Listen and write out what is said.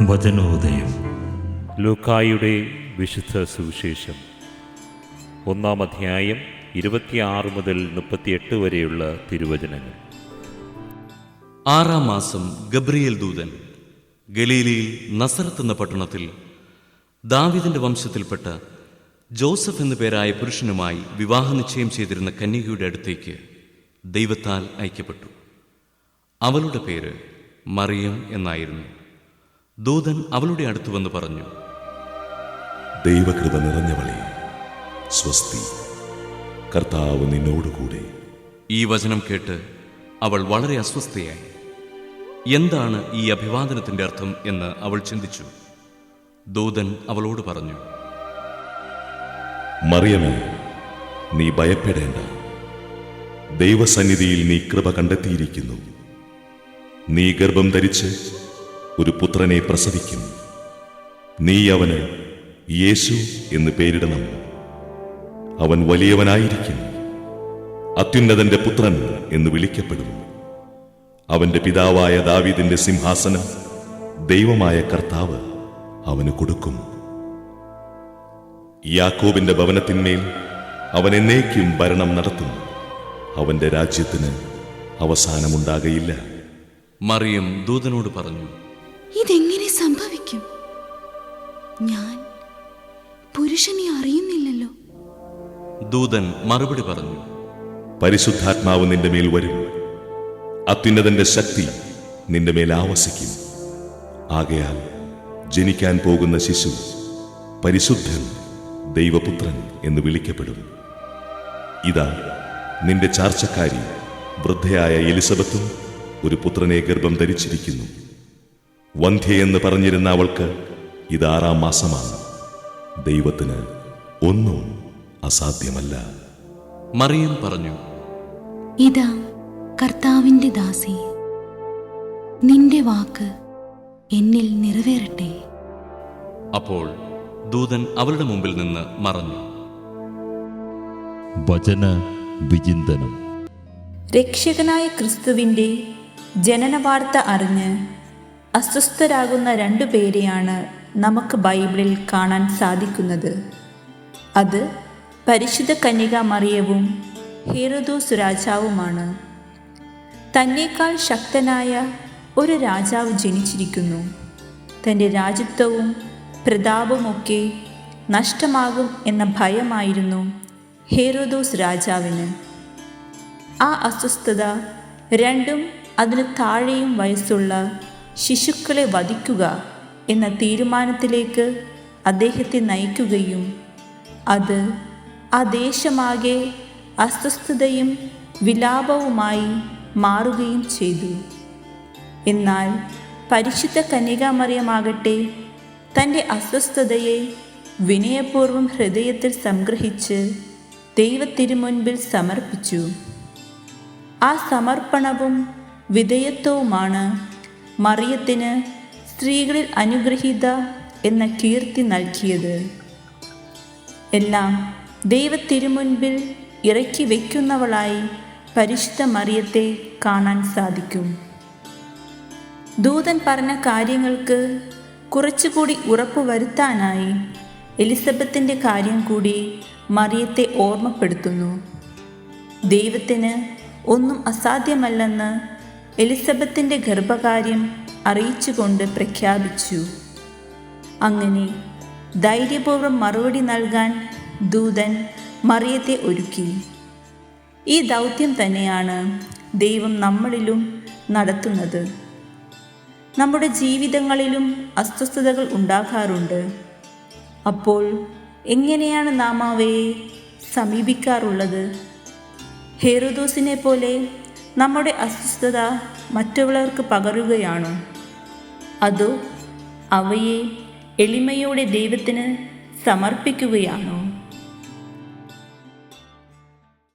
വചനോദയം. ലൂക്കായുടെ വിശുദ്ധ സുവിശേഷം 1-ാം അധ്യായം 26 മുതൽ 38 വരെയുള്ള തിരുവചനങ്ങൾ. 6-ാം മാസം ഗബ്രിയേൽ ദൂതൻ ഗലീലയിൽ നസറത്ത് എന്ന പട്ടണത്തിൽ ദാവീദിന്റെ വംശത്തിൽപ്പെട്ട ജോസഫ് എന്നു പേരായ പുരുഷനുമായി വിവാഹ നിശ്ചയം ചെയ്തിരുന്ന കന്യകയുടെ അടുത്തേക്ക് ദൈവത്താൽ അയക്കപ്പെട്ടു. അവളുടെ പേര് മറിയം എന്നായിരുന്നു. ദൂതൻ അവളുടെ അടുത്ത് വന്ന് പറഞ്ഞു, ദൈവകൃപ നിറഞ്ഞവളെ, സ്വസ്തി, കർത്താവ് നിന്നോടുകൂടെ. ഈ വചനം കേട്ട് അവൾ വളരെ അസ്വസ്ഥയായി. എന്താണ് ഈ അഭിവാദനത്തിന്റെ അർത്ഥം എന്ന് അവൾ ചിന്തിച്ചു. ദൂതൻ അവളോട് പറഞ്ഞു, മറിയമേ, നീ ഭയപ്പെടേണ്ട. ദൈവസന്നിധിയിൽ നീ കൃപ കണ്ടെത്തിയിരിക്കുന്നു. നീ ഗർഭം ധരിച്ച് ഒരു പുത്രനെ പ്രസവിക്കും. നീ അവന് യേശു എന്ന് പേരിടണം. അവൻ വലിയവനായിരിക്കും, അത്യുന്നതന്റെ പുത്രൻ എന്ന് വിളിക്കപ്പെടും. അവന്റെ പിതാവായ ദാവീദിന്റെ സിംഹാസനം ദൈവമായ കർത്താവ് അവന് കൊടുക്കും. യാക്കോബിന്റെ ഭവനത്തിന്മേൽ അവൻ എന്നേക്കും ഭരണം നടത്തും. അവന്റെ രാജ്യത്തിന് അവസാനമുണ്ടാകയില്ല. മറിയം ദൂതനോട് പറഞ്ഞു, ഇതെങ്ങനെ സംഭവിക്കും? ഞാൻ പുരുഷനെ അറിയുന്നില്ലല്ലോ. ദൂതൻ മറുപടി പറഞ്ഞു, പരിശുദ്ധാത്മാവ് നിന്റെ മേൽ വരും. അത്യുന്നതന്റെ ശക്തി നിന്റെ മേൽ ആവസിക്കും. ആകയാൽ ജനിക്കാൻ പോകുന്ന ശിശു പരിശുദ്ധൻ, ദൈവപുത്രൻ എന്ന് വിളിക്കപ്പെടും. ഇതാ, നിന്റെ ചാർച്ചക്കാരി വൃദ്ധയായ എലിസബത്തും ഒരു പുത്രനെ ഗർഭം ധരിച്ചിരിക്കുന്നു. വന്ധ്യയെന്ന് പറഞ്ഞിരുന്ന അവൾക്ക് ഇത് 6-ാം മാസമാണ്. ദൈവത്തിന് ഒന്നും അസാധ്യമല്ല. മറിയം പറഞ്ഞു, ഇതാ കർത്താവിന്റെ ദാസി, നിന്റെ വാക്ക് എന്നിൽ നിറവേറട്ടെ. അപ്പോൾ ദൂതൻ അവളുടെ മുമ്പിൽ നിന്ന് മറഞ്ഞു. വചന വിചിന്തനം. രക്ഷകനായ ക്രിസ്തുവിൻ്റെ ജനനവാർത്ത അറിഞ്ഞ് അസ്വസ്ഥരാകുന്ന 2 പേരെയാണ് നമുക്ക് ബൈബിളിൽ കാണാൻ സാധിക്കുന്നത്. അത് പരിശുദ്ധ കന്യക മറിയവും ഹേരോദോസ് രാജാവുമാണ്. തന്നേക്കാൾ ശക്തനായ ഒരു രാജാവ് ജനിച്ചിരിക്കുന്നു. തൻ്റെ രാജ്യത്വവും പ്രതാപവുമൊക്കെ നഷ്ടമാകും എന്ന ഭയമായിരുന്നു ഹേരോദോസ് രാജാവിന്. ആ അസ്വസ്ഥത 2 അതിന് താഴെയും വയസ്സുള്ള ശിശുക്കളെ വധിക്കുക എന്ന തീരുമാനത്തിലേക്ക് അദ്ദേഹത്തെ നയിക്കുകയും അത് ആ ദേശമാകെ അസ്വസ്ഥതയും വിലാപവുമായി മാറുകയും ചെയ്തു. എന്നാൽ പരിശുദ്ധ കന്യകാമറിയമാകട്ടെ തൻ്റെ അസ്വസ്ഥതയെ വിനയപൂർവ്വം ഹൃദയത്തിൽ സംഗ്രഹിച്ച് ദൈവത്തിരുമുൻപിൽ സമർപ്പിച്ചു. ആ സമർപ്പണവും വിധേയത്വവുമാണ് മറിയത്തിന് സ്ത്രീകളിൽ അനുഗ്രഹീത എന്ന കീർത്തി നൽകിയത്. എല്ലാം ദൈവത്തിരുമുൻപിൽ ഇറക്കി വയ്ക്കുന്നവളായി പരിശുദ്ധ മറിയത്തെ കാണാൻ സാധിക്കും. ദൂതൻ പറഞ്ഞ കാര്യങ്ങൾക്ക് കുറച്ചുകൂടി ഉറപ്പുവരുത്താനായി എലിസബത്തിൻ്റെ കാര്യം കൂടി മറിയത്തെ ഓർമ്മപ്പെടുത്തുന്നു. ദൈവത്തിന് ഒന്നും അസാധ്യമല്ലെന്ന് എലിസബത്തിൻ്റെ ഗർഭകാര്യം അറിയിച്ചുകൊണ്ട് പ്രഖ്യാപിച്ചു. അങ്ങനെ ധൈര്യപൂർവ്വം മറുപടി നൽകാൻ ദൂതൻ മറിയത്തെ ഒരുക്കി. ഈ ദൗത്യം തന്നെയാണ് ദൈവം നമ്മളിലും നടത്തുന്നത്. നമ്മുടെ ജീവിതങ്ങളിലും അസ്വസ്ഥതകൾ ഉണ്ടാകാറുണ്ട്. അപ്പോൾ എങ്ങനെയാണ് നാം അവയെ സമീപിക്കാറുള്ളത്? ഹേരോദോസിനെ പോലെ നമ്മുടെ അസ്വസ്ഥത മറ്റുള്ളവർക്ക് പകരുകയാണോ? അതോ അവയെ എളിമയോടെ ദൈവത്തിന് സമർപ്പിക്കുകയാണോ?